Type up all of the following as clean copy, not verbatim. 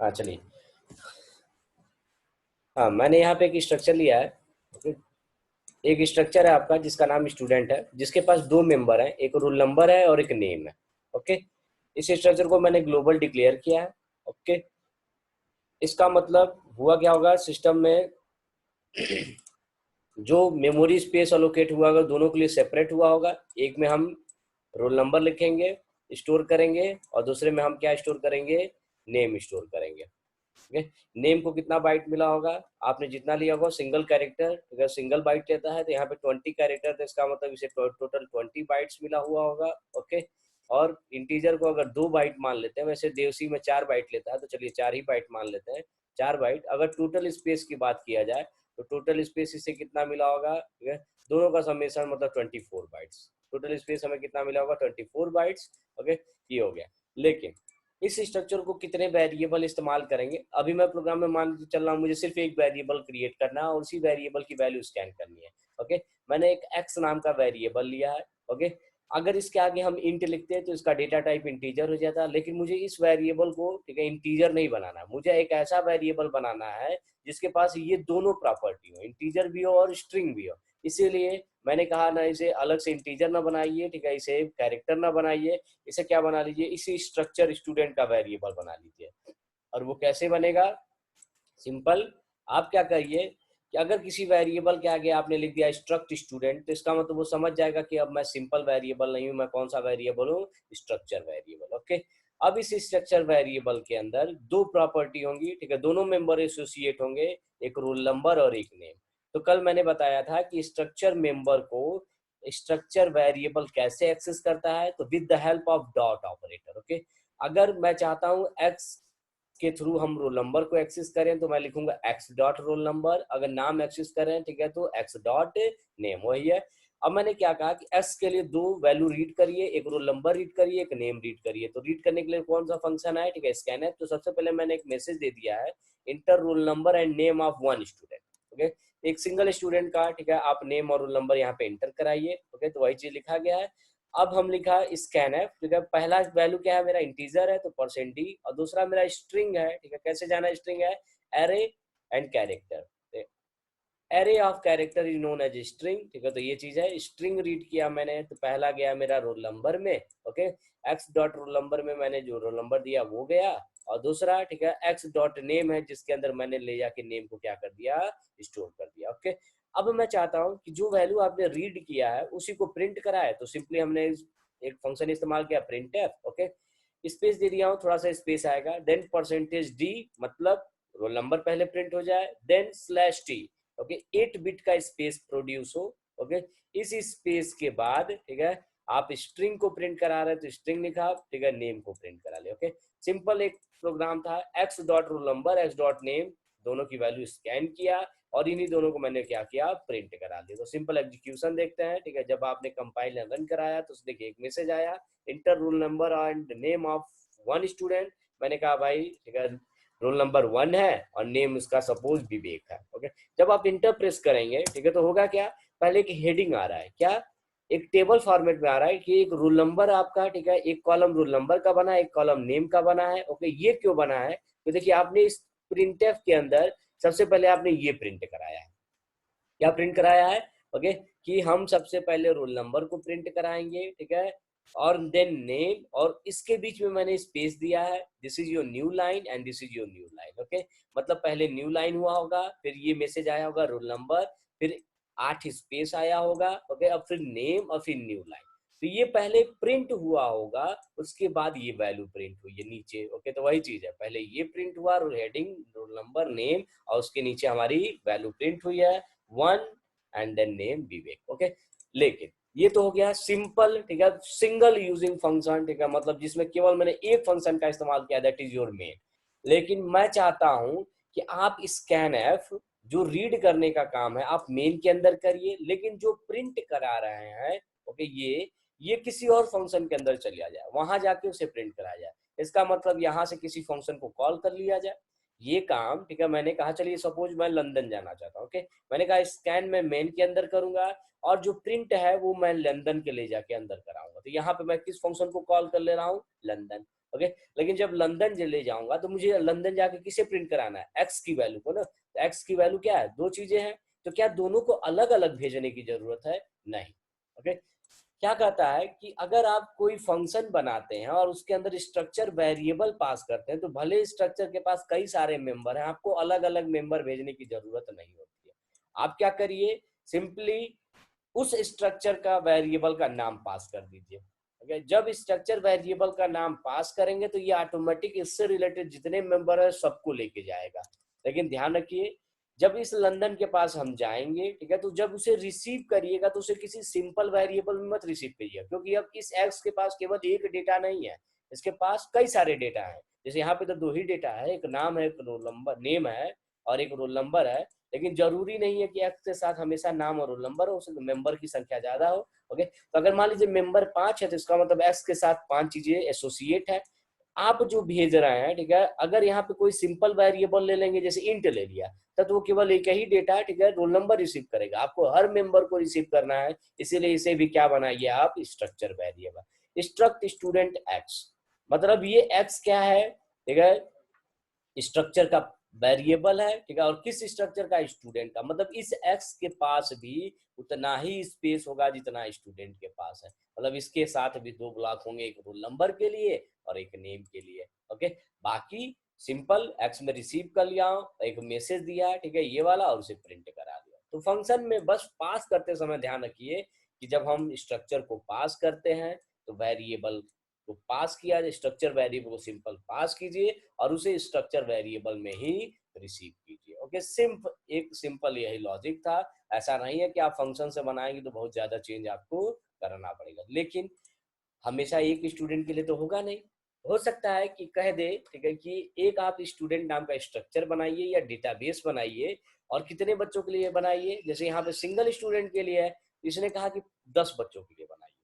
हाँ चलिए। हाँ, मैंने यहाँ पे एक स्ट्रक्चर लिया है। ओके। एक स्ट्रक्चर है आपका जिसका नाम स्टूडेंट है, जिसके पास दो मेंबर हैं, एक रोल नंबर है और एक नेम है। ओके। इस स्ट्रक्चर को मैंने ग्लोबल डिक्लेयर किया है। ओके। इसका मतलब हुआ क्या होगा सिस्टम में, जो मेमोरी स्पेस अलोकेट हुआ होगा दोनों के लिए सेपरेट हुआ होगा। एक में हम रोल नंबर लिखेंगे, स्टोर करेंगे, और दूसरे में हम क्या स्टोर करेंगे, नेम स्टोर करेंगे। ओके। नेम को कितना बाइट मिला होगा, आपने जितना लिया होगा सिंगल कैरेक्टर, अगर सिंगल बाइट लेता है तो यहाँ पे 20 कैरेक्टर, तो इसका मतलब इसे टोटल 20 बाइट्स मिला हुआ होगा। ओके। और इंटीजर को अगर 2 बाइट मान लेते हैं, वैसे देवसी में 4 बाइट लेता है, तो चलिए 4 ही बाइट मान लेते हैं। 4 बाइट। अगर टोटल स्पेस की बात किया जाए तो टोटल स्पेस इसे कितना मिला होगा, ठीक है, दोनों का समेशन मतलब 24 बाइट्स। टोटल स्पेस हमें कितना मिला होगा, 24 बाइट्स। ओके। ये हो गया। लेकिन इस स्ट्रक्चर को कितने वेरिएबल इस्तेमाल करेंगे, अभी मैं प्रोग्राम में मान के चल रहा हूँ मुझे सिर्फ एक वेरिएबल क्रिएट करना है और उसी वेरिएबल की वैल्यू स्कैन करनी है। ओके। मैंने एक एक्स नाम का वेरिएबल लिया है। ओके। अगर इसके आगे हम इंट लिखते हैं तो इसका डेटा टाइप इंटीजर हो जाता है, लेकिन मुझे इस वेरिएबल को, ठीक है, इंटीजर नहीं बनाना, मुझे एक ऐसा वेरिएबल बनाना है जिसके पास ये दोनों प्रॉपर्टी हो, इंटीजर भी हो और स्ट्रिंग भी हो। इसीलिए मैंने कहा ना इसे अलग से इंटीजर ना बनाइए, ठीक है, इसे कैरेक्टर ना बनाइए, इसे क्या बना लीजिए, इसी स्ट्रक्चर स्टूडेंट का वेरिएबल बना लीजिए। और वो कैसे बनेगा, सिंपल। आप क्या करिए कि अगर किसी वेरिएबल के आगे आपने लिख दिया स्ट्रक्ट स्टूडेंट, तो इसका मतलब वो समझ जाएगा कि अब मैं सिंपल वेरिएबल नहीं हूं, मैं कौन सा वेरिएबल हूँ, स्ट्रक्चर वेरिएबल। ओके। अब इस स्ट्रक्चर वेरिएबल के अंदर दो प्रॉपर्टी होंगी, ठीक है, दोनों मेंबर एसोसिएट होंगे, एक रोल नंबर और एक नेम। तो कल मैंने बताया था कि स्ट्रक्चर मेंबर को स्ट्रक्चर वेरिएबल कैसे एक्सेस करता है, तो with the help of dot operator. Okay. अगर मैं चाहता हूं एक्स के थ्रू हम रोल नंबर को एक्सेस करें तो मैं लिखूंगा एक्स डॉट रोल नंबर, अगर नाम एक्सेस करें, ठीक है, तो एक्स डॉट नेम, वही है। अब मैंने क्या कहा कि एक्स के लिए दो वैल्यू रीड करिए, एक रोल नंबर रीड करिए, एक नेम रीड करिए। तो रीड करने के लिए कौन सा फंक्शन है, ठीक है, स्कैन है। तो सबसे पहले मैंने एक मैसेज दे दिया है, inter roll number and name of one student. Okay. एक सिंगल स्टूडेंट का, ठीक है, आप नेम और रोल नंबर यहाँ पे इंटर कराइए। ओके। तो वही चीज लिखा गया है। अब हम लिखा स्कैन है, ठीक है, पहला वैल्यू क्या है, मेरा इंटीजर है तो %d, और दूसरा मेरा स्ट्रिंग है, ठीक है, कैसे जाना स्ट्रिंग है, array and character. Array of character is known as string, ठीक है, तो ये चीज है। स्ट्रिंग रीड किया मैंने तो पहला गया मेरा रोल नंबर में। Okay. X dot roll number में मैंने जो रोल नंबर दिया वो गया, और दूसरा, ठीक है, एक्स डॉट नेम है जिसके अंदर मैंने ले जाके नेम को क्या कर दिया, स्टोर कर दिया। ओके। अब मैं चाहता हूं कि जो वैल्यू आपने रीड किया है उसी को प्रिंट कराए, तो सिंपली हमने एक फंक्शन इस्तेमाल किया प्रिंट एफ। ओके। स्पेस दे दिया हूँ, थोड़ा सा स्पेस आएगा, देन %d, मतलब रोल नंबर पहले प्रिंट हो जाए, देन /t। ओके। 8 बिट का स्पेस प्रोड्यूस हो। ओके। इस स्पेस के बाद, ठीक है, आप स्ट्रिंग को प्रिंट करा रहे हैं तो स्ट्रिंग लिखा, ठीक है, नेम को प्रिंट करा ले। ओके। सिंपल एक प्रोग्राम था, x dot roll number x dot name, दोनों की वैल्यू स्कैन किया और इन्हीं दोनों को मैंने क्या किया, प्रिंट करा दिया। तो सिंपल एग्जीक्यूशन देखते हैं, ठीक है, जब आपने कंपाइल रन कराया तो देखिए एक मैसेज आया, inter roll number and name of one student. मैंने कहा भाई, ठीक है, रोल नंबर 1 है और नेम उसका सपोज विवेक है। ओके। जब आप इंटर प्रेस करेंगे, ठीक है, तो होगा क्या, पहले एक हेडिंग आ रहा है, क्या, एक टेबल फॉर्मेट में आ रहा है कि एक रोल नंबर आपका, ठीक है, एक कॉलम रोल नंबर का बना है, एक कॉलम नेम का बना है। ओके। ये क्यों बना है, तो देखिए आपने इस प्रिंटफ के अंदर सबसे पहले आपने ये प्रिंट कराया है, क्या प्रिंट कराया है, ओके, कि हम सबसे पहले रोल नंबर को प्रिंट कराएंगे, ठीक है, और देन नेम, और इसके बीच में मैंने स्पेस दिया है, this is your new line and this is your new line. Okay. मतलब पहले न्यू लाइन हुआ होगा, फिर ये मैसेज आया होगा रोल नंबर, फिर 8 स्पेस आया होगा। ओके। अब फिर नेम और फिर न्यू लाइन, तो ये पहले प्रिंट हुआ होगा, उसके बाद ये वैल्यू प्रिंट हुई है नीचे। ओके। तो वही चीज है, पहले ये प्रिंट हुआ, हेडिंग रोल नंबर नेम, और उसके नीचे हमारी वैल्यू प्रिंट हुई है 1 and then name Vivek. Okay. लेकिन ये तो हो गया सिंपल, ठीक है, सिंगल यूजिंग फंक्शन, ठीक है, मतलब जिसमें केवल मैंने एक फंक्शन का इस्तेमाल किया, दैट इज योर मेन। लेकिन मैं चाहता हूं कि आप स्कैन एफ जो रीड करने का काम है आप मेन के अंदर करिए, लेकिन जो प्रिंट करा रहे हैं, ओके, ये किसी और फंक्शन के अंदर चलिया जाए, वहां जाके उसे प्रिंट कराया जाए। इसका मतलब यहां से किसी फंक्शन को कॉल कर लिया जाए, ये काम, ठीक है। मैंने कहा चलिए सपोज मैं लंदन जाना चाहता हूँ। ओके। मैंने कहा स्कैन में मेन के अंदर करूंगा और जो प्रिंट है वो मैं लंदन के ले जाके अंदर कराऊंगा। तो यहाँ पे मैं किस फंक्शन को कॉल कर ले रहा हूँ, लंदन। ओके। लेकिन जब लंदन ले जाऊंगा तो मुझे लंदन जाके किसे प्रिंट कराना है, एक्स की वैल्यू को ना। तो एक्स की वैल्यू क्या है, दो चीजें हैं, तो क्या दोनों को अलग अलग भेजने की जरूरत है, नहीं। ओके। क्या कहता है कि अगर आप कोई फंक्शन बनाते हैं और उसके अंदर स्ट्रक्चर वेरिएबल पास करते हैं, तो भले स्ट्रक्चर के पास कई सारे मेंबर हैं, आपको अलग अलग मेंबर भेजने की जरूरत नहीं होती है। आप क्या करिए, सिंपली उस स्ट्रक्चर का वेरिएबल का नाम पास कर दीजिए। ओके। जब स्ट्रक्चर वेरिएबल का नाम पास करेंगे तो ये ऑटोमेटिक इससे रिलेटेड जितने मेंबर है सबको लेके जाएगा। लेकिन ध्यान रखिए, जब इस लंदन के पास हम जाएंगे, ठीक है, तो जब उसे रिसीव करिएगा तो उसे किसी सिंपल वेरिएबल में मत रिसीव करिए, क्योंकि अब इस एक्स के पास केवल एक डेटा नहीं है, इसके पास कई सारे डेटा है। जैसे यहाँ पे तो दो ही डेटा है, एक नाम है, एक रोल नंबर नेम है और एक रोल नंबर है। लेकिन जरूरी नहीं है कि एक्स के साथ हमेशा नाम और रोल नंबर हो, उसमें मेंबर की संख्या ज्यादा हो। ओके। तो अगर मान लीजिए मेंबर 5 है तो इसका मतलब एक्स के साथ 5 चीजें एसोसिएट है। आप जो भेज रहे हैं, ठीक है, अगर यहाँ पे कोई सिंपल वेरिएबल ले लेंगे, जैसे इंट ले लिया, तब तो वो केवल एक ही डेटा, ठीक है, रोल नंबर रिसीव करेगा। आपको हर मेंबर को रिसीव करना है, इसीलिए इसे भी क्या बनाइए आप, structure variable, struct student x. मतलब ये एक्स क्या है, ठीक है, स्ट्रक्चर का वेरिएबल है, ठीक है, और किस स्ट्रक्चर का, स्टूडेंट का। मतलब इस एक्स के पास भी उतना ही स्पेस होगा जितना स्टूडेंट के पास है। मतलब इसके साथ भी दो ब्लॉक होंगे, एक रोल नंबर के लिए और एक नेम के लिए। ओके। बाकी सिंपल एक्स में रिसीव कर लिया, एक मैसेज दिया, ठीक है, ये वाला, और उसे प्रिंट करा दिया। तो फंक्शन में बस पास करते समय ध्यान रखिए कि जब हम स्ट्रक्चर को पास करते हैं तो वेरिएबल को पास किया, स्ट्रक्चर वेरिएबल को सिंपल पास कीजिए और उसे स्ट्रक्चर वेरिएबल में ही रिसीव कीजिए। ओके। एक सिंपल यही लॉजिक था। ऐसा नहीं है कि आप फंक्शन से बनाएंगे तो बहुत ज्यादा चेंज आपको करना पड़ेगा, लेकिन हमेशा एक स्टूडेंट के लिए तो होगा नहीं। हो सकता है कि कह दे, ठीक है, कि एक आप स्टूडेंट नाम का स्ट्रक्चर बनाइए या डेटाबेस बनाइए और कितने बच्चों के लिए बनाइए। जैसे यहाँ पे सिंगल स्टूडेंट के लिए है, इसने कहा कि 10 बच्चों के लिए बनाइए,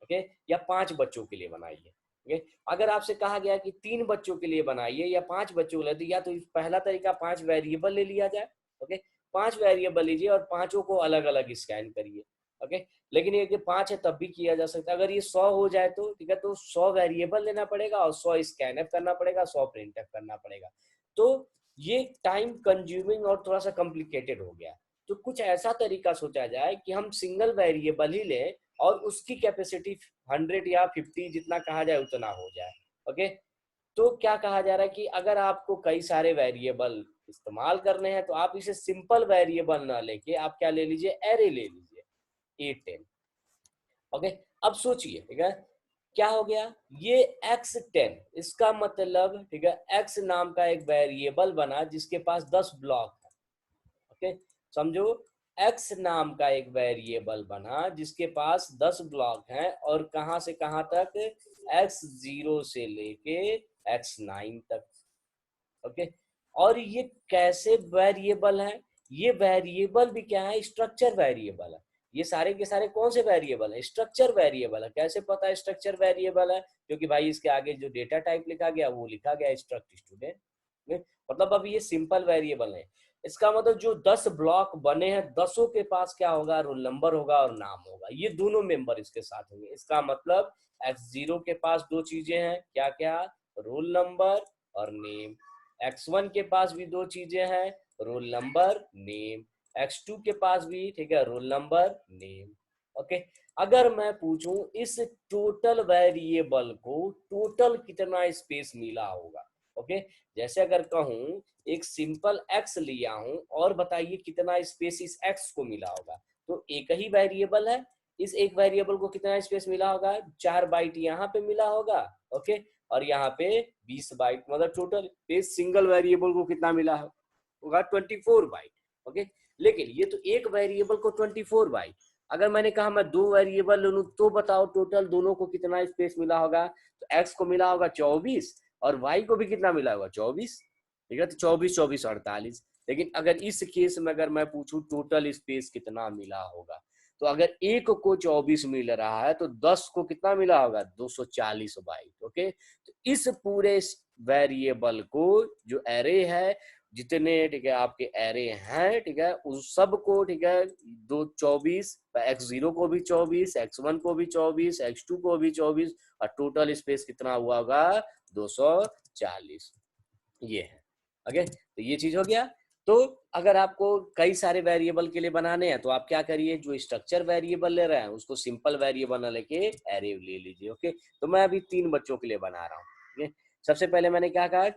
ओके, या 5 बच्चों के लिए बनाइए। ओके। अगर आपसे कहा गया कि 3 बच्चों के लिए बनाइए या 5 बच्चों के लिए, तो या तो पहला तरीका 5 वेरिएबल ले लिया जाए। ओके। 5 वेरिएबल लीजिए और पांचों को अलग अलग स्कैन करिए। ओके। लेकिन ये कि 5 है तब भी किया जा सकता है। अगर ये 100 हो जाए तो ठीक है, तो 100 वेरिएबल लेना पड़ेगा और 100 स्कैनएफ करना पड़ेगा, 100 प्रिंटएफ करना पड़ेगा। तो ये टाइम कंज्यूमिंग और थोड़ा सा कॉम्प्लिकेटेड हो गया। तो कुछ ऐसा तरीका सोचा जाए कि हम सिंगल वेरिएबल ही लें और उसकी कैपेसिटी 100 या 50 जितना कहा जाए उतना हो जाए। ओके। तो क्या कहा जा रहा है कि अगर आपको कई सारे वेरिएबल इस्तेमाल करने हैं तो आप इसे सिंपल वेरिएबल ना लेके आप क्या ले लीजिए, एरे ले लीजिए, 8 10। ओके। अब सोचिए, ठीक है, क्या हो गया, ये x10, इसका मतलब, ठीक है, x नाम का एक वेरिएबल बना जिसके पास 10 ब्लॉक है। ओके। समझो, x नाम का एक वेरिएबल बना जिसके पास 10 ब्लॉक हैं और कहां से कहां तक, x0 से लेके x9 तक। ओके। और ये कैसे वेरिएबल है, ये वेरिएबल भी क्या है, स्ट्रक्चर वेरिएबल है। ये सारे के सारे कौन से वेरिएबल है, स्ट्रक्चर वेरिएबल है। कैसे पता है स्ट्रक्चर वेरिएबल है, क्योंकि भाई इसके आगे जो डेटा टाइप लिखा गया वो लिखा गया स्ट्रक्ट स्टूडेंट। मतलब अब ये सिंपल वेरिएबल है। इसका मतलब जो 10 ब्लॉक बने हैं, 10 के पास क्या होगा, रोल नंबर होगा और नाम होगा। ये दोनों मेंबर इसके साथ होंगे। इसका मतलब x0 के पास दो चीजें हैं, क्या क्या, रोल नंबर और नेम। x1 के पास भी दो चीजें हैं, रोल नंबर, नेम। x2 के पास भी, ठीक है, रोल नंबर, नेम। ओके। अगर मैं पूछूं इस टोटल वेरिएबल को टोटल कितना स्पेस मिला होगा, ओके, जैसे अगर कहूं एक सिंपल x लिया हूं और बताइए कितना स्पेस इस x को मिला होगा, तो एक ही वेरिएबल है, इस एक वेरिएबल को कितना स्पेस मिला होगा, 4 बाइट यहाँ पे मिला होगा। ओके। और यहाँ पे 20 बाइट, मतलब टोटल इस सिंगल वेरिएबल को कितना मिला होगा, 24 बाइट। ओके। लेकिन ये तो एक वेरिएबल को 24 बाइट, अगर मैंने कहा मैं दो वेरिएबल ले लूं तो बताओ टोटल दोनों को कितना स्पेस मिला होगा, तो x को मिला होगा 24 और y को भी कितना मिला होगा, 24। ठीक है, तो 24 24 48। लेकिन अगर इस केस में अगर मैं पूछूं टोटल स्पेस कितना मिला होगा, तो अगर एक को 24 मिल रहा है तो 10 को कितना मिला होगा, 240 बाइट। ओके। तो इस पूरे वेरिएबल को जो एरे है, जितने, ठीक है, आपके एरे हैं, ठीक है, उस सब को, ठीक है, 24, x0 को भी 24, x1 को भी 24, x2 को भी 24 और टोटल स्पेस कितना हुआ होगा, 240 ये है। ओके, तो ये चीज हो गया। तो अगर आपको कई सारे वेरिएबल के लिए बनाने हैं तो आप क्या करिए, जो स्ट्रक्चर वेरिएबल ले रहे हैं उसको सिंपल वेरिएबल लेके एरे ले लीजिए। ओके, तो मैं अभी 3 बच्चों के लिए बना रहा हूँ। सबसे पहले मैंने क्या कहा,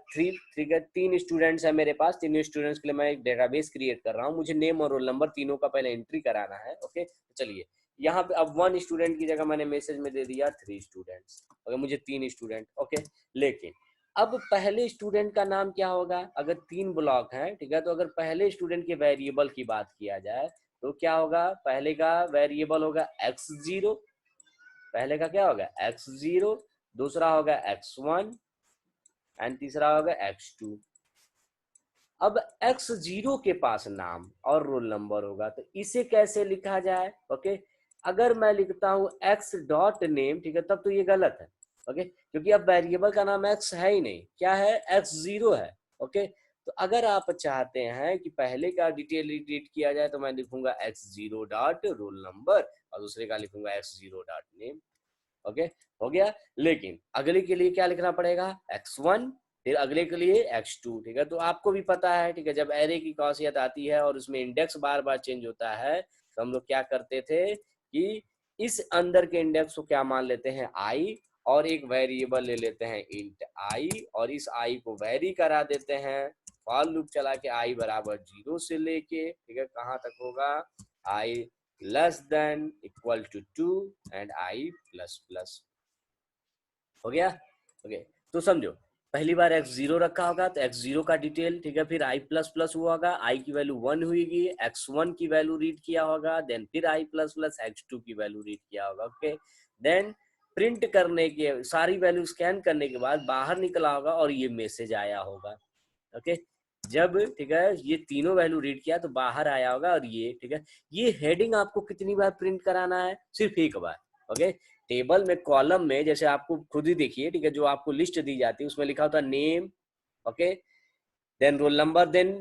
3 स्टूडेंट्स है मेरे पास, 3 स्टूडेंट्स के लिए मैं एक डेटाबेस क्रिएट कर रहा हूँ। मुझे नेम और रोल नंबर तीनों का पहले एंट्री कराना है। ओके, तो चलिए यहाँ पे अब 1 स्टूडेंट की जगह मैंने मैसेज में दे दिया 3 स्टूडेंट्स। अगर मुझे 3 स्टूडेंट। ओके, लेकिन अब पहले स्टूडेंट का नाम क्या होगा, अगर 3 ब्लॉक है, ठीक है, तो अगर पहले स्टूडेंट के वेरिएबल की बात किया जाए तो क्या होगा, पहले का वेरिएबल होगा x0, पहले का क्या होगा x0, दूसरा होगा x1 एंड तीसरा होगा x2। अब x0 के पास नाम और रोल नंबर होगा, तो इसे कैसे लिखा जाए। ओके, अगर मैं लिखता हूं x डॉट नेम, ठीक है, तब तो ये गलत है। ओके, क्योंकि अब वेरिएबल का नाम x है ही नहीं, क्या है, x0 है। ओके, तो अगर आप चाहते हैं कि पहले का डिटेल रीड किया जाए तो मैं लिखूंगा x0 डॉट रोल नंबर और दूसरे का लिखूंगा x0 डॉट नेम। ओके, हो गया। लेकिन अगले के लिए क्या लिखना पड़ेगा, x1, फिर अगले के लिए x2। ठीक है, तो आपको भी पता है, ठीक है, जब एरे की खासियत आती है और उसमें इंडेक्स बार बार चेंज होता है तो हम लोग क्या करते थे कि इस अंदर के इंडेक्स को क्या मान लेते हैं, i, और एक वेरिएबल ले लेते हैं इंट i, और इस i को वेरी करा देते हैं फॉर लूप चला के i बराबर 0 से लेके, ठीक है, कहाँ तक होगा, i less than equal to 2 and i plus plus. हो गया। ओके, तो समझो पहली बार x0 रखा होगा तो x0 का डिटेल, ठीक है, फिर i प्लस प्लस हुआ होगा, i की वैल्यू 1 हुई, x1 की वैल्यू रीड किया होगा, देन फिर i प्लस प्लस x2 की वैल्यू रीड किया होगा। ओके, देन प्रिंट करने के सारी वैल्यू स्कैन करने के बाद बाहर निकला होगा और ये मैसेज आया होगा। ओके, जब, ठीक है, ये तीनों वैल्यू रीड किया तो बाहर आया होगा और ये, ठीक है, ये हेडिंग आपको कितनी बार प्रिंट कराना है, सिर्फ एक बार। ओके, टेबल में कॉलम में जैसे आपको खुद ही देखिए, ठीक है, जो आपको लिस्ट दी जाती है उसमें लिखा होता है name, okay, then roll number, then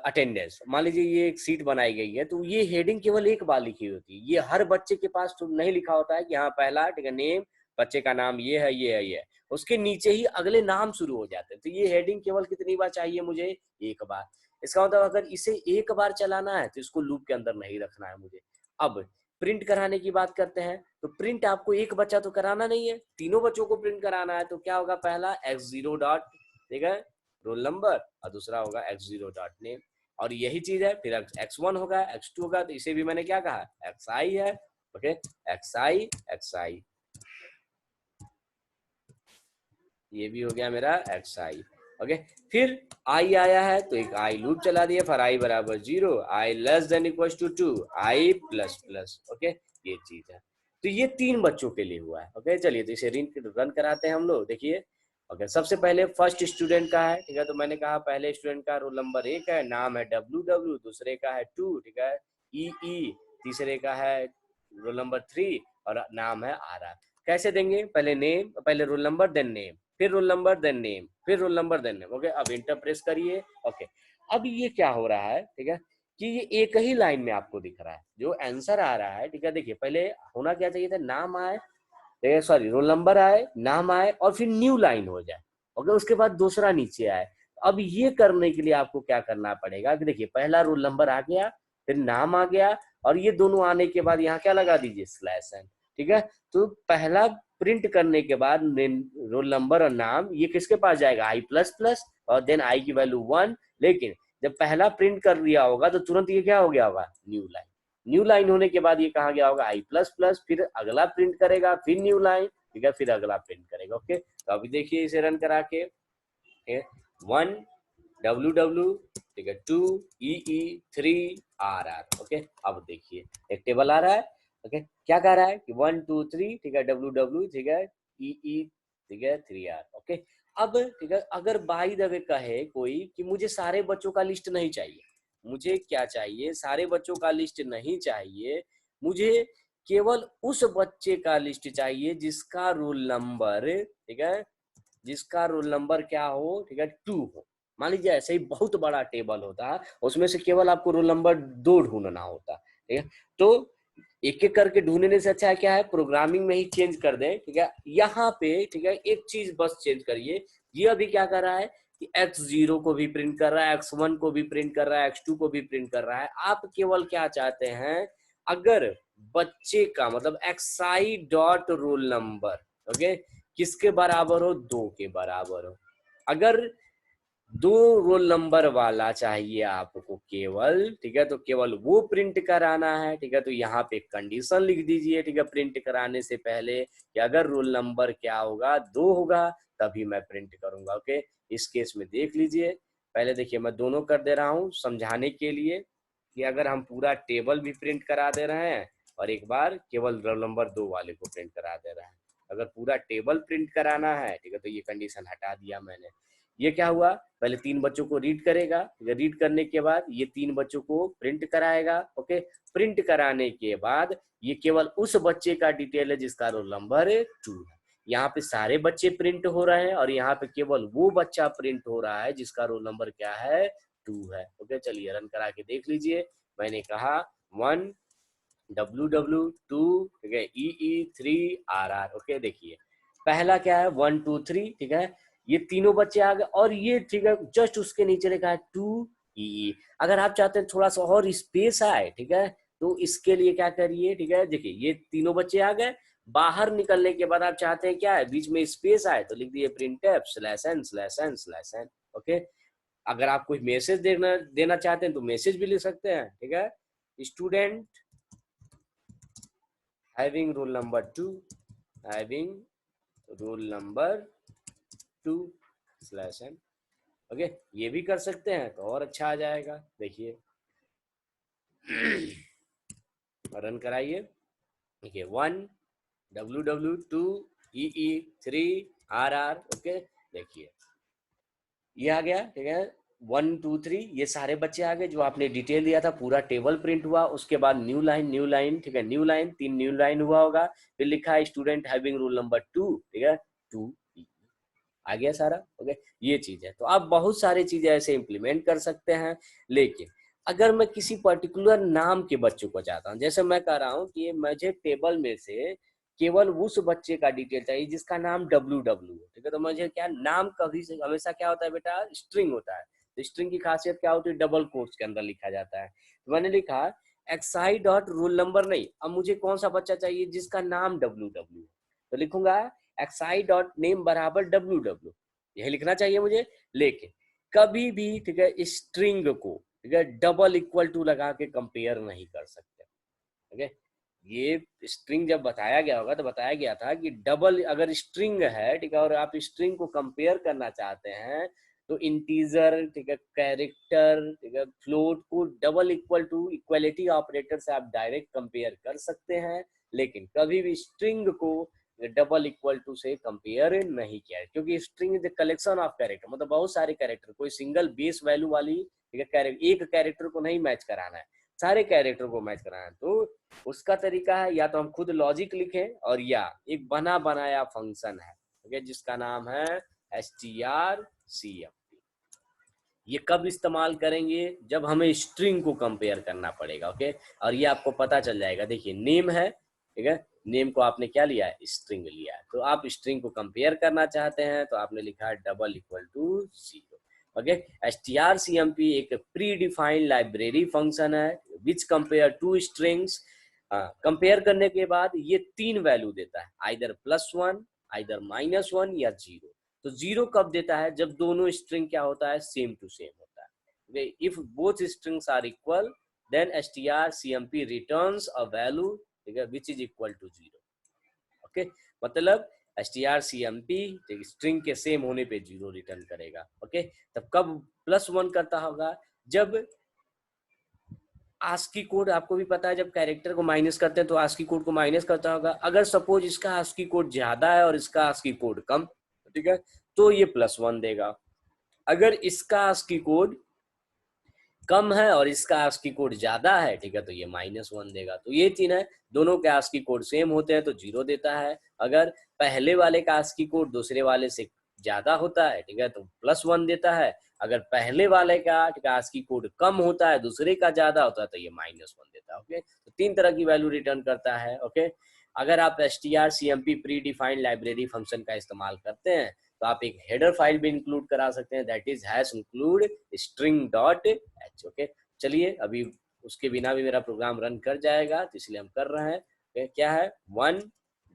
attendance. मान लीजिए ये एक सीट बनाई गई है तो ये हेडिंग केवल एक बार लिखी होती है, ये हर बच्चे के पास तो नहीं लिखा होता है कि हाँ पहला, ठीक है, नेम, बच्चे का नाम ये है, ये है, ये है, उसके नीचे ही अगले नाम शुरू हो जाते हैं। तो ये हेडिंग केवल कितनी बार चाहिए मुझे, एक बार। इसका मतलब अगर इसे एक बार चलाना है तो इसको लूप के अंदर नहीं रखना है मुझे। अब प्रिंट कराने की बात करते हैं, तो प्रिंट आपको एक बच्चा तो कराना नहीं है, तीनों बच्चों को प्रिंट कराना है। तो क्या होगा, पहला x0 डॉट, ठीक है, रोल नंबर, और दूसरा होगा x0 डॉट नेम, और यही चीज है। फिर x1 होगा, x2 होगा, तो इसे भी मैंने क्या कहा, xi है। ओके, xi, ये भी हो गया मेरा xi। ओके, फिर i आया है तो एक i लूप चला दिया, फॉर i बराबर 0, i less than equal to 2, i plus plus. Okay, ये चीज है। तो ये 3 बच्चों के लिए हुआ है। ओके, चलिए तो इसे रन कराते हैं हम लोग, देखिए। ओके, सबसे पहले फर्स्ट स्टूडेंट का है, ठीक है, तो मैंने कहा पहले स्टूडेंट का रोल नंबर 1 है, नाम है WW, दूसरे का है 2, ठीक है, EE, तीसरे का है रोल नंबर 3 और नाम है RR। कैसे देंगे, पहले नेम, पहले रोल नंबर देन नेम, फिर रोल नंबर देन नेम, फिर roll number then name. Okay, अब इंटर प्रेस करिए। ओके, अब ये क्या हो रहा है, ठीक है, कि ये एक ही लाइन में आपको दिख रहा है जो आंसर आ रहा है। ठीक है, देखिए पहले होना क्या चाहिए था, नाम आए, सॉरी, रोल नंबर आए, नाम आए और फिर न्यू लाइन हो जाए। ओके, उसके बाद दूसरा नीचे आए। अब ये करने के लिए आपको क्या करना पड़ेगा कि देखिए पहला रोल नंबर आ गया, फिर नाम आ गया, और ये दोनों आने के बाद यहाँ क्या लगा दीजिए, /n। ठीक है, तो पहला प्रिंट करने के बाद रोल नंबर और नाम ये किसके पास जाएगा, i प्लस प्लस, और देन i की वैल्यू 1। लेकिन जब पहला प्रिंट कर दिया होगा तो तुरंत ये क्या हो गया होगा, न्यू लाइन। न्यू लाइन होने के बाद ये कहाँ गया होगा, i प्लस प्लस, फिर अगला प्रिंट करेगा, फिर न्यू लाइन, ठीक है, फिर अगला प्रिंट करेगा। ओके, तो अभी देखिए इसे रन करा के, 1 WW, ठीक है, 2 EE, 3 RR। ओके, अब देखिए एक टेबल आ रहा है। ओके, क्या कह रहा है कि 1 2 3, ठीक है, WW, ठीक है, EE, ठीक है, 3R। ओके, अब ठीक है, अगर बाई द वे कहे कोई कि मुझे सारे बच्चों का लिस्ट नहीं चाहिए, मुझे क्या चाहिए, सारे बच्चों का लिस्ट नहीं चाहिए, मुझे केवल उस बच्चे का लिस्ट चाहिए जिसका रोल नंबर, ठीक है, जिसका रोल नंबर क्या हो, ठीक है, 2 हो। मान लीजिए ऐसे ही बहुत बड़ा टेबल होता, उसमें से केवल आपको रोल नंबर 2 ढूंढना होता। ठीक है, तो एक एक करके ढूंढने से अच्छा है क्या है, प्रोग्रामिंग में ही चेंज कर दें, ठीक है। यहाँ पे ठीक है एक चीज बस चेंज करिए, ये अभी क्या कर रहा है कि x0 को भी प्रिंट कर रहा है, x1 को भी प्रिंट कर रहा है, x2 को भी प्रिंट कर रहा है। आप केवल क्या चाहते हैं, अगर बच्चे का मतलब xi dot roll number okay किसके बराबर हो, 2 के बराबर हो। अगर 2 रोल नंबर वाला चाहिए आपको केवल, ठीक है, तो केवल वो प्रिंट कराना है, ठीक है। तो यहाँ पे कंडीशन लिख दीजिए, ठीक है, प्रिंट कराने से पहले कि अगर रोल नंबर क्या होगा, 2 होगा तभी मैं प्रिंट करूंगा। ओके, इस केस में देख लीजिए, पहले देखिए मैं दोनों कर दे रहा हूँ समझाने के लिए कि अगर हम पूरा टेबल भी प्रिंट करा दे रहे हैं और एक बार केवल रोल नंबर 2 वाले को प्रिंट करा दे रहे हैं, अगर पूरा टेबल प्रिंट कराना है, ठीक है, तो ये कंडीशन हटा दिया मैंने। ये क्या हुआ, पहले 3 बच्चों को रीड करेगा, रीड करने के बाद ये 3 बच्चों को प्रिंट कराएगा। ओके, प्रिंट कराने के बाद ये केवल उस बच्चे का डिटेल है जिसका रोल नंबर 2 है। यहाँ पे सारे बच्चे प्रिंट हो रहे हैं और यहाँ पे केवल वो बच्चा प्रिंट हो रहा है जिसका रोल नंबर क्या है, 2 है। ओके, चलिए रन करा के देख लीजिए। मैंने कहा 1 WW2 ठीक है EE3RR। ओके, देखिए पहला क्या है 1 2 3, ठीक है, ये तीनों बच्चे आ गए और ये ठीक है जस्ट उसके नीचे लिखा है 2EE। अगर आप चाहते हैं थोड़ा सा और स्पेस आए, ठीक है, तो इसके लिए क्या करिए, ठीक है, देखिए ये तीनों बच्चे आ गए, बाहर निकलने के बाद आप चाहते हैं क्या है बीच में स्पेस आए, तो लिख दिए printf /n/n/n। ओके, अगर आप कोई मैसेज देना चाहते हैं तो मैसेज भी लिख सकते हैं, ठीक है, student having roll number 2 having roll number 2/n। Okay, ये भी कर सकते हैं तो और अच्छा आ जाएगा। देखिए रन कराइए, देखिए 1 WW2 EE3RR। ओके, देखिए ये आ गया, ठीक है, 1 2 3 ये सारे बच्चे आ गए जो आपने डिटेल दिया था, पूरा टेबल प्रिंट हुआ। उसके बाद न्यू लाइन, ठीक है, न्यू लाइन 3 न्यू लाइन हुआ होगा, फिर लिखा है स्टूडेंट हैविंग रोल नंबर 2, ठीक है, 2 आ गया सारा। ओके, ये चीज है। तो आप बहुत सारी चीजें ऐसे इम्प्लीमेंट कर सकते हैं, लेकिन अगर मैं किसी पर्टिकुलर नाम के बच्चों को चाहता हूँ, जैसे मैं कह रहा हूँ कि मुझे टेबल में से केवल उस बच्चे का डिटेल चाहिए जिसका नाम WW हो, ठीक है, तो मुझे क्या नाम कभी से हमेशा क्या होता है बेटा, स्ट्रिंग होता है। तो स्ट्रिंग की खासियत क्या होती है, डबल कोट्स के अंदर लिखा जाता है। तो मैंने लिखा xi डॉट रोल नंबर नहीं, अब मुझे कौन सा बच्चा चाहिए जिसका नाम WW, तो लिखूंगा xi डॉट नेम बराबर WW, यही लिखना चाहिए मुझे। लेकिन कभी भी, ठीक है, स्ट्रिंग को, ठीक है, डबल इक्वल टू लगा के कंपेयर नहीं कर सकते। ओके, ये स्ट्रिंग जब बताया गया होगा तो बताया गया था कि डबल अगर स्ट्रिंग है, ठीक है, और आप स्ट्रिंग को कंपेयर करना चाहते हैं तो इंटीजर, ठीक है, कैरेक्टर, ठीक है, फ्लोट को double equal to equality operator से आप डायरेक्ट कंपेयर कर सकते हैं, लेकिन कभी भी स्ट्रिंग को डबल इक्वल टू से कंपेयर नहीं किया है, क्योंकि string is the collection of character, मतलब बहुत सारे कैरेक्टर, कोई सिंगल बेस वैल्यू वाली, ठीक है, एक कैरेक्टर को नहीं मैच कराना है, सारे कैरेक्टर को मैच कराना है। तो उसका तरीका है या तो हम खुद लॉजिक लिखें और या एक बना बनाया फंक्शन है, ठीक है, जिसका नाम है strcmp। ये कब इस्तेमाल करेंगे, जब हमें स्ट्रिंग को कंपेयर करना पड़ेगा। ओके, और ये आपको पता चल जाएगा। देखिए नेम है, ठीक है, नेम को आपने क्या लिया है, स्ट्रिंग लिया है, तो आप स्ट्रिंग को कंपेयर करना चाहते हैं तो आपने लिखा है double equal to 0। Okay, strcmp एक प्री डिफाइंड लाइब्रेरी फंक्शन है which compare two strings. Compare करने के बाद ये 3 वैल्यू देता है, आइदर +1, आइदर -1 या 0। तो 0 कब देता है, जब दोनों स्ट्रिंग क्या होता है, सेम टू सेम होता है। If both strings are equal then strcmp returns a value, ठीक है, which is equal to 0। Okay, मतलब strcmp स्ट्रिंग के सेम होने पे 0 रिटर्न करेगा। ओके, तब कब +1 करता होगा, जब आस्की कोड, आपको भी पता है जब कैरेक्टर को माइनस करते हैं तो आस्की कोड को माइनस करता होगा। अगर सपोज इसका आस्की कोड ज्यादा है और इसका आस्की कोड कम, ठीक है, तो ये +1 देगा। अगर इसका आस्की कोड कम है और इसका आस्की कोड ज्यादा है, ठीक है, तो ये -1 देगा। तो ये तीन है, दोनों के आस्की कोड सेम होते हैं तो 0 देता है। अगर पहले वाले का आस्की कोड दूसरे वाले से ज्यादा होता है, ठीक है, तो +1 देता है। अगर पहले वाले का, ठीक है, आस्की कोड कम होता है, दूसरे का ज्यादा होता है, तो ये -1 देता है। ओके, तो तीन तरह की वैल्यू रिटर्न करता है। ओके, अगर आप strcmp pre defined library function का इस्तेमाल करते हैं तो आप एक हेडर फाइल भी इंक्लूड करा सकते हैं, that is hash include string dot H. Okay, चलिए अभी उसके बिना भी मेरा प्रोग्राम रन कर जाएगा, तो इसलिए हम कर रहे हैं। okay, क्या है 1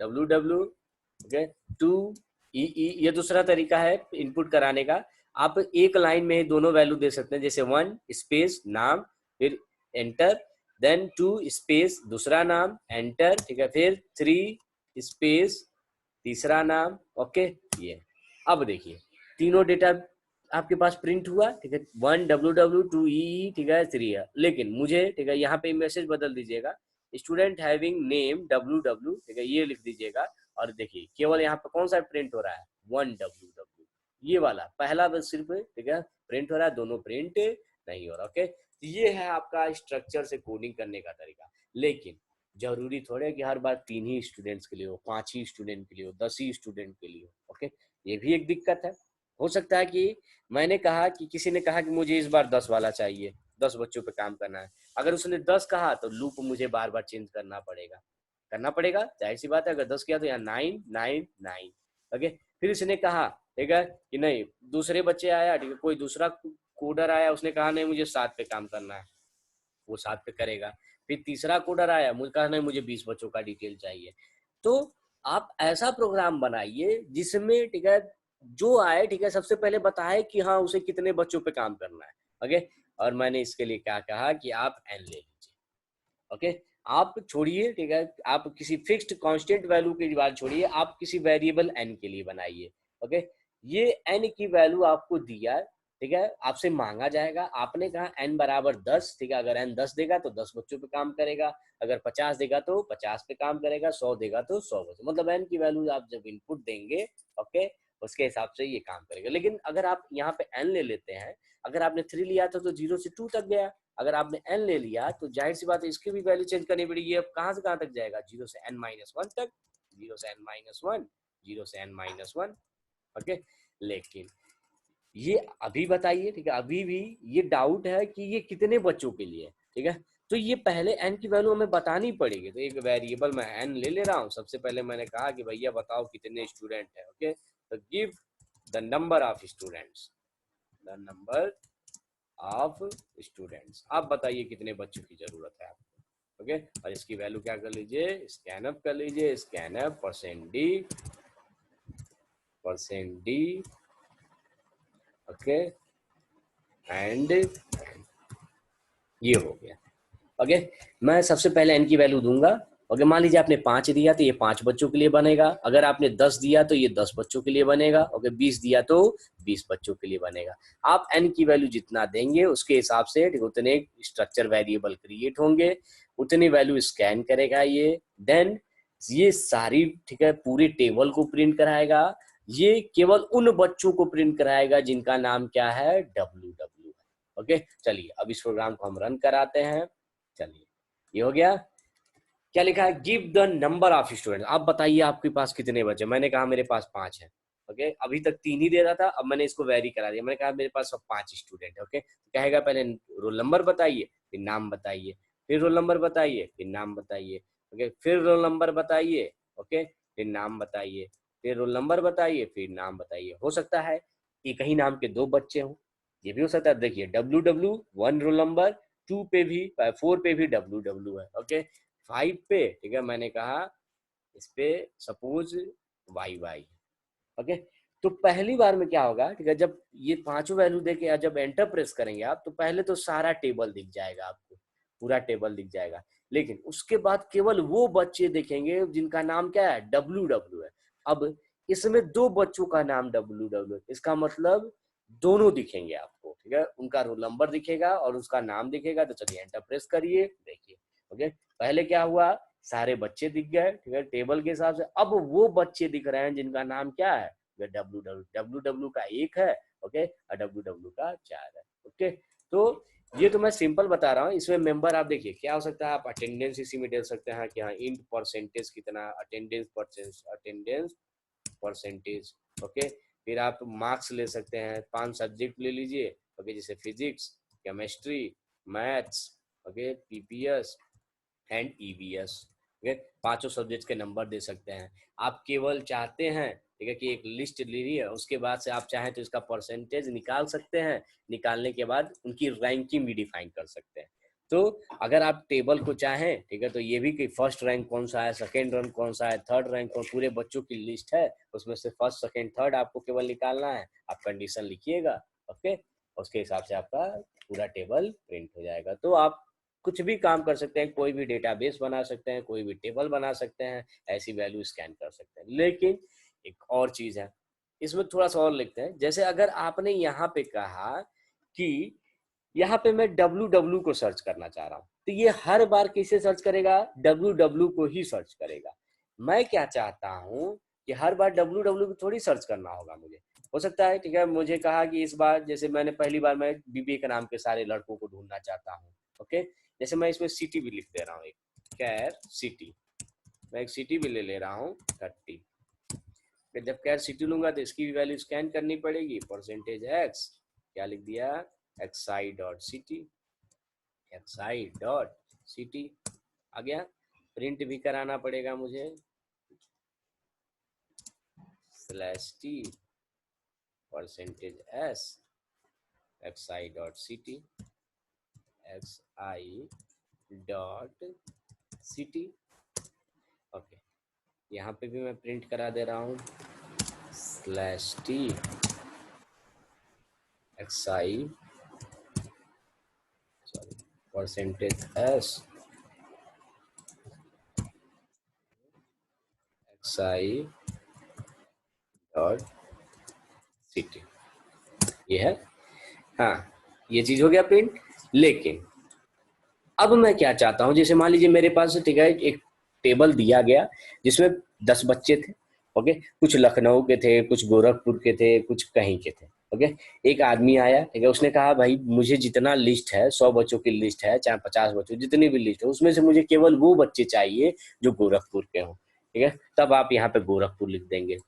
ww, ओके 2 ई, ये दूसरा तरीका है इनपुट कराने का। आप एक लाइन में ही दोनों वैल्यू दे सकते हैं, जैसे 1 स्पेस नाम फिर एंटर, देन 2 स्पेस दूसरा नाम एंटर, ठीक है, फिर 3 स्पेस तीसरा नाम। ओके, ये अब देखिए तीनों डेटा आपके पास प्रिंट हुआ, ठीक है, 1 ww 2 ई, ठीक है 3 है। लेकिन मुझे, ठीक है, यहाँ पे मैसेज बदल दीजिएगा, स्टूडेंट हैविंग नेम ww, ठीक है, ये लिख दीजिएगा। और देखिए केवल यहाँ पे कौन सा प्रिंट हो रहा है 1 ww, ये वाला पहला बस सिर्फ, ठीक है, प्रिंट हो रहा है, दोनों प्रिंट नहीं हो रहा। ओके, ये है आपका स्ट्रक्चर से कोडिंग करने का तरीका। लेकिन जरूरी थोड़े कि हर बार 3 ही स्टूडेंट्स के लिए हो, 5 ही स्टूडेंट के लिए हो, 10 ही स्टूडेंट के लिए हो। ओके, ये भी एक दिक्कत है। हो सकता है कि मैंने कहा कि किसी ने कहा कि मुझे इस बार 10 वाला चाहिए, 10 बच्चों पे काम करना है। अगर उसने 10 कहा तो लूप मुझे बार बार चेंज करना पड़ेगा, जाहिर सी बात है। अगर 10 किया तो यहाँ 9 9 9। ओके, फिर इसने कहा, ठीक है, कि नहीं, दूसरे बच्चे आया, ठीक है, कोई दूसरा कोडर आया, उसने कहा नहीं मुझे 7 पे काम करना है, वो 7 पे करेगा। फिर तीसरा कोडर आया, मुझे कहा नहीं मुझे 20 बच्चों का डिटेल चाहिए। तो आप ऐसा प्रोग्राम बनाइए जिसमें, ठीक है, जो आए, ठीक है, सबसे पहले बताए कि हाँ उसे कितने बच्चों पे काम करना है। ओके, और मैंने इसके लिए क्या कहा कि आप एन ले लीजिए। ओके, आप छोड़िए, ठीक है, आप किसी फिक्स्ड कांस्टेंट वैल्यू की बात छोड़िए, आप किसी वेरिएबल एन के लिए बनाइए। ओके, ये एन की वैल्यू आपको दिया, ठीक है, आपसे मांगा जाएगा, आपने कहा एन बराबर 10, ठीक है, अगर एन 10 देगा तो 10 बच्चों पे काम करेगा, अगर 50 देगा तो 50 पे काम करेगा, 100 देगा तो 100 बच्चों, मतलब एन की वैल्यू आप जब इनपुट देंगे, ओके, उसके हिसाब से ये काम करेगा। लेकिन अगर आप यहाँ पे एन ले लेते हैं, अगर आपने 3 लिया था तो 0 से 2 तक गया, अगर आपने n ले लिया तो जाहिर सी बात है इसकी भी वैल्यू चेंज करनी पड़ेगी। अब कहाँ से कहाँ तक जाएगा, 0 से n-1 तक, 0 से n-1, 0 से n-1। ओके, लेकिन ये अभी बताइए, ठीक है, अभी भी ये डाउट है कि ये कितने बच्चों के लिए, ठीक है, तो ये पहले n की वैल्यू हमें बतानी पड़ेगी। तो एक वेरिएबल मैं n ले रहा हूँ, सबसे पहले मैंने कहा कि भैया बताओ कितने स्टूडेंट है। ओके, तो give the number of students, the number of students, आप बताइए कितने बच्चों की जरूरत है आपको। ओके, और इसकी वैल्यू क्या कर लीजिए, स्कैनअप कर लीजिए, स्कैनअप %d, ओके, एंड ये हो गया। ओके, मैं सबसे पहले n की वैल्यू दूंगा। ओके, मान लीजिए आपने 5 दिया तो ये 5 बच्चों के लिए बनेगा, अगर आपने 10 दिया तो ये 10 बच्चों के लिए बनेगा, ओके, 20 दिया तो 20 बच्चों के लिए बनेगा। आप n की वैल्यू जितना देंगे उसके हिसाब से, ठीक, उतने स्ट्रक्चर वेरिएबल क्रिएट होंगे, उतनी वैल्यू स्कैन करेगा ये, देन ये सारी, ठीक है, पूरी टेबल को प्रिंट कराएगा। ये केवल उन बच्चों को प्रिंट कराएगा जिनका नाम क्या है ww। ओके, चलिए अब इस प्रोग्राम को हम रन कराते हैं। चलिए, ये हो गया। क्या लिखा है, give the number of student, आप बताइए आपके पास कितने बच्चे। मैंने कहा मेरे पास 5 है। ओके, अभी तक 3 ही दे रहा था, अब मैंने इसको वेरी करा दिया, मैंने कहा मेरे पास सब 5 स्टूडेंट है। ओके, कहेगा पहले रोल नंबर बताइए, फिर नाम बताइए, फिर रोल नंबर बताइए, फिर नाम बताइए, ओके, फिर रोल नंबर बताइए, ओके, फिर नाम बताइए, फिर रोल नंबर बताइए, फिर नाम बताइए। हो सकता है कि कहीं नाम के 2 बच्चे हों, ये भी हो सकता है। देखिए ww 1 रोल नंबर, 2 पे भी, 4 पे भी ww है, ओके, 5 पे, ठीक है, मैंने कहा इस पे सपोज yy। ओके, तो पहली बार में क्या होगा, ठीक है, जब ये पांचों वैल्यू देके जब एंटर प्रेस करेंगे आप, तो पहले तो सारा टेबल दिख जाएगा आपको, पूरा टेबल दिख जाएगा। लेकिन उसके बाद केवल वो बच्चे दिखेंगे जिनका नाम क्या है ww है। अब इसमें 2 बच्चों का नाम ww है, इसका मतलब दोनों दिखेंगे आपको, ठीक है, उनका रोल नंबर दिखेगा और उसका नाम दिखेगा। तो चलिए एंटर प्रेस करिए, देखिए। ओके, पहले क्या हुआ, सारे बच्चे दिख गए, ठीक है, टेबल के हिसाब से। अब वो बच्चे दिख रहे हैं जिनका नाम क्या है ww का 1 है, ओके, और ww का 4 है। ओके, तो ये तो मैं सिंपल बता रहा हूँ। इसमें मेंबर आप देखिए क्या हो सकता है, आप अटेंडेंस इसी में दे सकते हैं कि हाँ इंट परसेंटेज कितना, अटेंडेंस परसेंटेज। ओके, फिर आप मार्क्स ले सकते हैं, 5 सब्जेक्ट ले लीजिए, ओके, जैसे physics, chemistry, maths, okay, PPS, and EVS. ठीक है, पांचों सब्जेक्ट के नंबर दे सकते हैं। आप केवल चाहते हैं, ठीक है, कि एक लिस्ट ले ली है, उसके बाद से आप चाहें तो इसका परसेंटेज निकाल सकते हैं। निकालने के बाद उनकी रैंकिंग भी डिफाइन कर सकते हैं। तो अगर आप टेबल को चाहें, ठीक है, तो ये भी कि फर्स्ट रैंक कौन सा है, सेकंड रैंक कौन सा है, थर्ड रैंक कौन, पूरे बच्चों की लिस्ट है, उसमें से फर्स्ट सेकंड थर्ड आपको केवल निकालना है। आप कंडीशन लिखिएगा, ओके, उसके हिसाब से आपका पूरा टेबल प्रिंट हो जाएगा। तो आप कुछ भी काम कर सकते हैं, कोई भी डेटाबेस बना सकते हैं, कोई भी टेबल बना सकते हैं, ऐसी वैल्यू स्कैन कर सकते हैं। लेकिन एक और चीज है, इसमें थोड़ा सा और लिखते हैं। जैसे अगर आपने यहाँ पे कहा कि यहाँ पे मैं www को सर्च करना चाह रहा हूँ, तो ये हर बार किसे सर्च करेगा, www को ही सर्च करेगा। मैं क्या चाहता हूँ कि हर बार www को थोड़ी सर्च करना होगा मुझे। हो सकता है, ठीक है, मुझे कहा कि इस बार, जैसे मैंने पहली बार मैं बीबीए के नाम के सारे लड़कों को ढूंढना चाहता हूँ, ओके, जैसे मैं इसमें सिटी भी लिख दे रहा हूँ, एक कैर सिटी, मैं एक सिटी भी ले रहा हूँ 30। फिर जब कैर सिटी लूंगा तो इसकी भी वैल्यू स्कैन करनी पड़ेगी, परसेंटेज एक्स, क्या लिख दिया, X I dot city, X I dot city आ गया। प्रिंट भी कराना पड़ेगा मुझे, slash T percentage S X I dot city, X I dot city, okay. यहाँ पे भी मैं प्रिंट करा दे रहा हूँ, slash T X I sorry percentage S X I dot city, ये है। हाँ, ये चीज हो गया प्रिंट। लेकिन अब मैं क्या चाहता हूँ, जैसे मान लीजिए मेरे पास, ठीक है, एक टेबल दिया गया जिसमें 10 बच्चे थे, ओके, कुछ लखनऊ के थे, कुछ गोरखपुर के थे, कुछ कहीं के थे, ओके। एक आदमी आया, ठीक है, उसने कहा भाई मुझे जितना लिस्ट है, 100 बच्चों की लिस्ट है, चाहे 50 बच्चों, जितनी भी लिस्ट है, उसमें से मुझे केवल वो बच्चे चाहिए जो गोरखपुर के हों, ठीक है। तब आप यहाँ पे गोरखपुर लिख देंगे,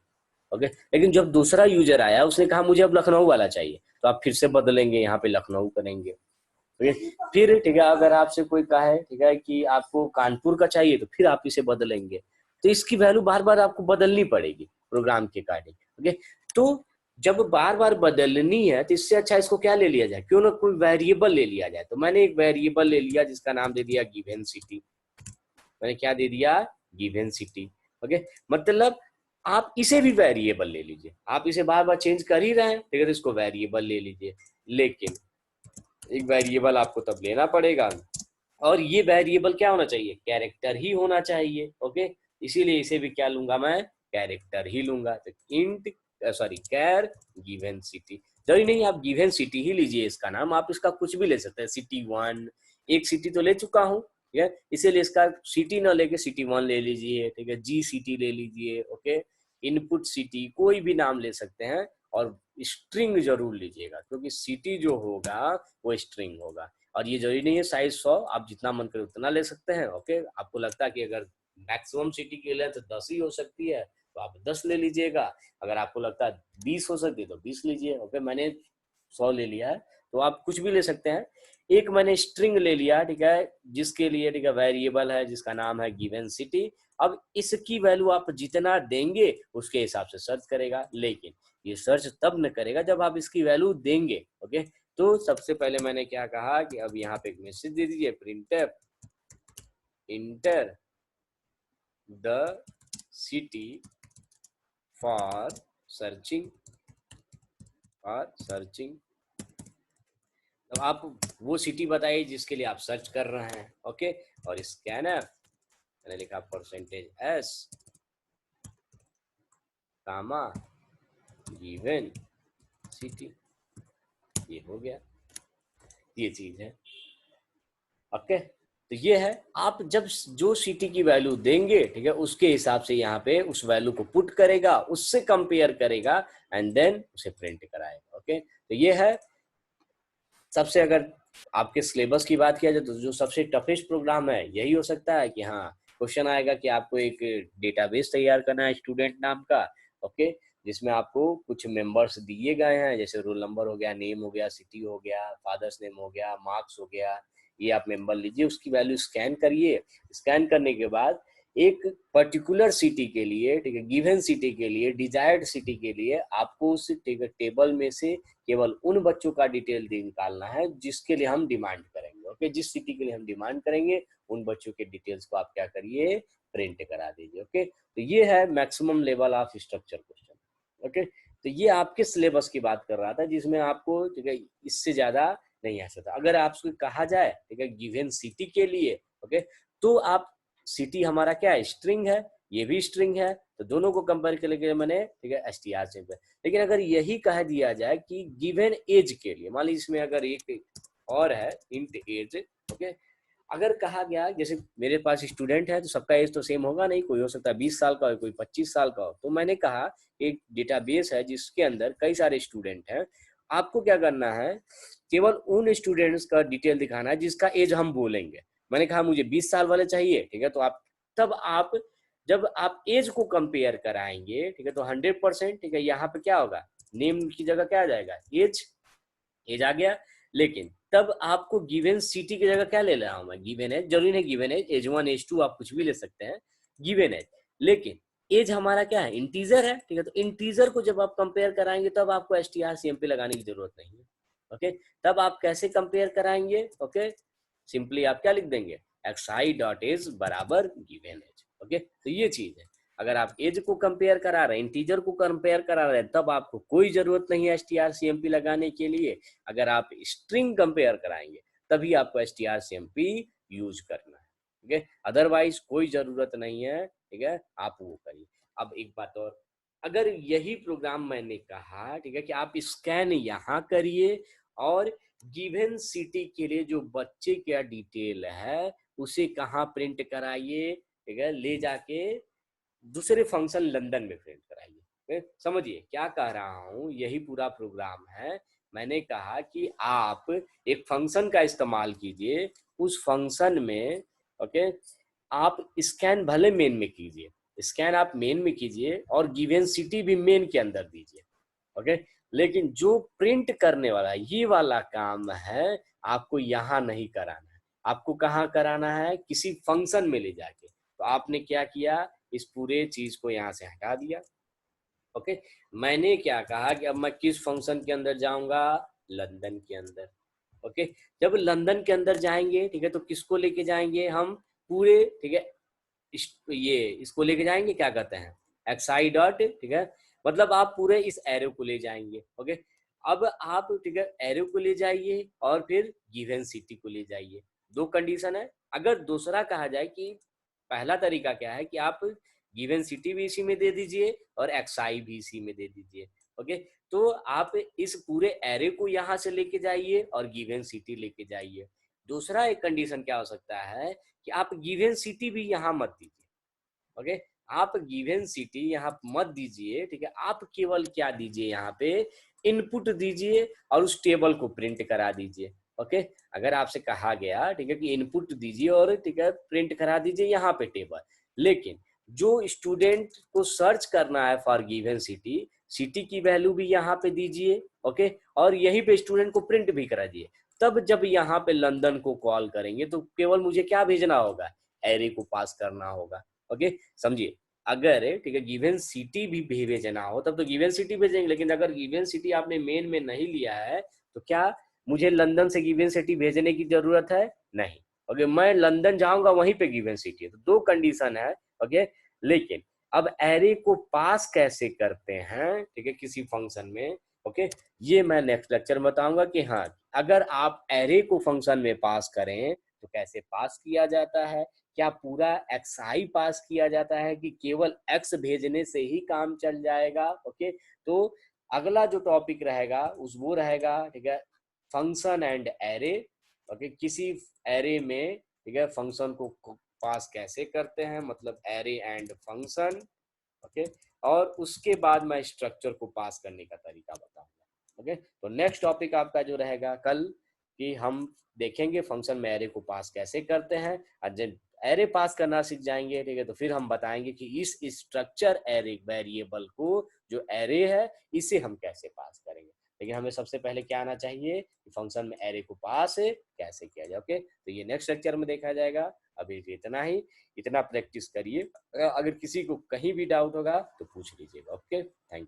ओके। लेकिन जब दूसरा यूजर आया, उसने कहा मुझे अब लखनऊ वाला चाहिए, तो आप फिर से बदलेंगे, यहाँ पे लखनऊ करेंगे, ठीक है। फिर, ठीक है, अगर आपसे कोई कहे, ठीक है, कि आपको कानपुर का चाहिए, तो फिर आप इसे बदलेंगे। तो इसकी वैल्यू बार बार आपको बदलनी पड़ेगी प्रोग्राम के अकॉर्डिंग, ओके। तो जब बार बार बदलनी है, तो इससे अच्छा इसको क्या ले लिया जाए, क्यों ना कोई वेरिएबल ले लिया जाए। तो मैंने एक वेरिएबल ले लिया जिसका नाम दे दिया गिवन सिटी। मैंने क्या दे दिया, गिवन सिटी, ओके। मतलब आप इसे भी वेरिएबल ले लीजिए, आप इसे बार बार चेंज कर ही रहे हैं, ठीक है, तो इसको वेरिएबल ले लीजिए। लेकिन एक वेरिएबल आपको तब लेना पड़ेगा, और ये वेरिएबल क्या होना चाहिए, कैरेक्टर ही होना चाहिए, ओके। इसीलिए इसे भी क्या लूंगा मैं, कैरेक्टर ही लूंगा। तो इंट सॉरी कैर गिवन सिटी, जरूरी नहीं आप गिवन सिटी ही लीजिए इसका नाम, आप इसका कुछ भी ले सकते हैं, सिटी वन, एक सिटी तो ले चुका हूँ, ठीक है, इसीलिए इसका सिटी ना लेके सिटी वन ले लीजिए, ठीक है, जी सिटी ले लीजिए, ओके। इनपुट सिटी कोई भी नाम ले सकते हैं, और स्ट्रिंग जरूर लीजिएगा, क्योंकि सिटी जो होगा वो स्ट्रिंग होगा। और ये जरूरी नहीं है साइज 100, आप जितना मन करे उतना ले सकते हैं, ओके। आपको लगता है कि अगर मैक्सिमम सिटी की लेंथ 10 ही हो सकती है, तो आप 10 ले लीजिएगा। अगर आपको लगता है 20 हो सकती है तो 20 लीजिए, ओके। मैंने 100 ले लिया है, तो आप कुछ भी ले सकते हैं। एक मैंने स्ट्रिंग ले लिया, ठीक है, जिसके लिए, ठीक है, वेरिएबल है जिसका नाम है गिवन सिटी। अब इसकी वैल्यू आप जितना देंगे उसके हिसाब से सर्च करेगा, लेकिन ये सर्च तब न करेगा जब आप इसकी वैल्यू देंगे, ओके। तो सबसे पहले मैंने क्या कहा कि अब यहाँ पे एक मैसेज दे दीजिए, printf enter the city for searching, तो आप वो सिटी बताइए जिसके लिए आप सर्च कर रहे हैं, ओके। और स्कैनर मैंने लिखा परसेंटेज एस कामा गिवन सिटी, ये हो गया, ये चीज है, ओके। तो ये है, आप जब जो सिटी की वैल्यू देंगे, ठीक है, उसके हिसाब से यहाँ पे उस वैल्यू को पुट करेगा, उससे कंपेयर करेगा, एंड देन उसे प्रिंट कराएगा, ओके। तो ये है सबसे, अगर आपके सिलेबस की बात किया जाए तो जो सबसे टफेस्ट प्रोग्राम है यही हो सकता है कि हाँ, क्वेश्चन आएगा कि आपको एक डेटाबेस तैयार करना है स्टूडेंट नाम का, ओके, जिसमें आपको कुछ मेंबर्स दिए गए हैं, जैसे रोल नंबर हो गया, नेम हो गया, सिटी हो गया, फादर्स नेम हो गया, मार्क्स हो गया, ये आप मेंबर लीजिए, उसकी वैल्यू स्कैन करिए। स्कैन करने के बाद एक पर्टिकुलर सिटी के लिए, ठीक है, गिवन सिटी के लिए, डिजायर्ड सिटी के लिए आपको उस टेबल में से केवल उन बच्चों का डिटेल निकालना है जिसके लिए हम डिमांड करेंगे। ओके, जिस सिटी के लिए हम डिमांड करेंगे उन बच्चों के डिटेल्स को आप क्या करिए, प्रिंट करा दीजिए। ओके, तो ये है maximum level of structure question. Okay, तो ये आपके सिलेबस की बात कर रहा था जिसमें आपको, ठीक है, इससे ज्यादा नहीं आ सकता। अगर आपको कहा जाए, ठीक है, गिवन सिटी के लिए, ओके, तो आप सिटी हमारा क्या है, स्ट्रिंग है, ये भी स्ट्रिंग है, तो दोनों को कंपेयर करके मैंने, ठीक है, str से। लेकिन अगर यही कह दिया जाए कि गिवन एज के लिए, मान लीजिए इसमें अगर एक और है इंट एज, ओके, अगर कहा गया जैसे मेरे पास स्टूडेंट है तो सबका एज तो सेम होगा नहीं, कोई हो सकता है 20 साल का हो, कोई 25 साल का हो, तो मैंने कहा एक डेटाबेस है जिसके अंदर कई सारे स्टूडेंट हैं, आपको क्या करना है, केवल उन स्टूडेंट्स का डिटेल दिखाना है जिसका एज हम बोलेंगे। मैंने कहा मुझे 20 साल वाले चाहिए, ठीक है, तो आप तब आप जब आप एज को कंपेयर कराएंगे, ठीक है, तो 100%, ठीक है, यहाँ पे क्या होगा, नेम की जगह क्या आ जाएगा, एज, एज आ गया। लेकिन तब आपको गिवन सिटी की जगह क्या ले रहा हूं मैं, गिवन एज, जरूरी नहीं गिवन एज 1 एज 2 आप कुछ भी ले सकते हैं, गिवन एज। लेकिन एज हमारा क्या है, इंटीजर है, ठीक है, तो इंटीजर को जब आप कंपेयर कराएंगे तब आपको strcmp लगाने की जरूरत नहीं है। ओके, तब आप कैसे कंपेयर कराएंगे, ओके, सिंपली आप क्या लिख देंगे, xi डॉट एज बराबर गिवन एज। ओके, तो ये चीज है। अगर आप एज को कंपेयर करा रहे हैं, इंटीजर को कंपेयर करा रहे हैं, तब आपको कोई जरूरत नहीं है strcmp लगाने के लिए। अगर आप स्ट्रिंग कंपेयर कराएंगे तभी आपको strcmp यूज करना है, ठीक है, अदरवाइज कोई जरूरत नहीं है, ठीक है, आप वो करिए। अब एक बात और, अगर यही प्रोग्राम मैंने कहा, ठीक है, कि आप स्कैन यहाँ करिए और गिवन सिटी के लिए जो बच्चे का डिटेल है उसे कहाँ प्रिंट कराइए, ठीक है, ले जाके दूसरे फंक्शन लंदन में प्रिंट कराइए। समझिए क्या कह रहा हूँ, यही पूरा प्रोग्राम है। मैंने कहा कि आप एक फंक्शन का इस्तेमाल कीजिए, उस फंक्शन में, ओके, आप स्कैन भले मेन में कीजिए, स्कैन आप मेन में कीजिए और गिवन सिटी भी मेन के अंदर दीजिए। ओके, लेकिन जो प्रिंट करने वाला ये वाला काम है आपको यहाँ नहीं कराना है, आपको कहाँ कराना है, किसी फंक्शन में ले जाके। तो आपने क्या किया, इस पूरे चीज को यहाँ से हटा दिया। ओके, मैंने क्या कहा कि अब मैं किस फंक्शन के अंदर जाऊंगा, लंदन के अंदर। ओके, जब लंदन के अंदर जाएंगे, ठीक है, तो किसको लेके जाएंगे हम, पूरे, ठीक है, ये इसको लेके जाएंगे, क्या कहते हैं, xi डॉट, ठीक है, मतलब आप पूरे इस एरो को ले जाएंगे। ओके, अब आप, ठीक है, एरो को ले जाइए और फिर गिवन सिटी को ले जाइए। दो कंडीशन है। अगर दूसरा कहा जाए कि पहला तरीका क्या है कि आप गिवन सिटी भी इसी में दे दीजिए और xi भी इसी में दे दीजिए। ओके, तो आप इस पूरे एरे को यहाँ से लेके जाइए और गिवन सिटी लेके जाइए। दूसरा एक कंडीशन क्या हो सकता है कि आप गिवन सिटी भी यहाँ मत दीजिए। ओके, आप गिवन सिटी यहाँ मत दीजिए, ठीक है, आप केवल क्या दीजिए, यहाँ पे इनपुट दीजिए और उस टेबल को प्रिंट करा दीजिए। ओके, अगर आपसे कहा गया, ठीक है, कि इनपुट दीजिए और, ठीक है, प्रिंट करा दीजिए यहाँ पे टेबल, लेकिन जो स्टूडेंट को सर्च करना है फॉर गिवन सिटी, सिटी की वैल्यू भी यहाँ पे दीजिए। ओके, और यहीं पे स्टूडेंट को प्रिंट भी करा दिए। तब जब यहाँ पे लंदन को कॉल करेंगे तो केवल मुझे क्या भेजना होगा, एरे को पास करना होगा। ओके, समझिए, अगर, ठीक है, गिवन सिटी भी भेजना हो तब तो गिवन सिटी भेजेंगे, लेकिन अगर गिवन सिटी आपने मेन में नहीं लिया है तो क्या मुझे लंदन से गिवन सिटी भेजने की जरूरत है, नहीं। ओके, मैं लंदन जाऊंगा वहीं पे गिवन सिटी है, तो दो कंडीशन है। ओके, लेकिन अब एरे को पास कैसे करते हैं, ठीक है, किसी फंक्शन में, ओके, ये मैं नेक्स्ट लेक्चर में बताऊंगा कि हाँ, अगर आप एरे को फंक्शन में पास करें तो कैसे पास किया जाता है, क्या पूरा xi पास किया जाता है कि केवल x भेजने से ही काम चल जाएगा। ओके, तो अगला जो टॉपिक रहेगा उस वो रहेगा, ठीक है, फंक्शन एंड एरे। ओके, किसी एरे में, ठीक है, फंक्शन को पास कैसे करते हैं, मतलब एरे एंड फंक्शन। ओके, और उसके बाद मैं स्ट्रक्चर को पास करने का तरीका बताऊंगा। ओके, तो नेक्स्ट टॉपिक आपका जो रहेगा कल, कि हम देखेंगे फंक्शन में एरे को पास कैसे करते हैं, और जब एरे पास करना सीख जाएंगे, ठीक है, तो फिर हम बताएंगे कि इस स्ट्रक्चर एरे वेरिएबल को, जो एरे है, इसे हम कैसे पास करेंगे। लेकिन हमें सबसे पहले क्या आना चाहिए कि फंक्शन में एरे को पास कैसे किया जाए। ओके, तो ये नेक्स्ट लेक्चर में देखा जाएगा। अभी इतना ही, इतना प्रैक्टिस करिए। अगर किसी को कहीं भी डाउट होगा तो पूछ लीजिएगा। Okay, thank you.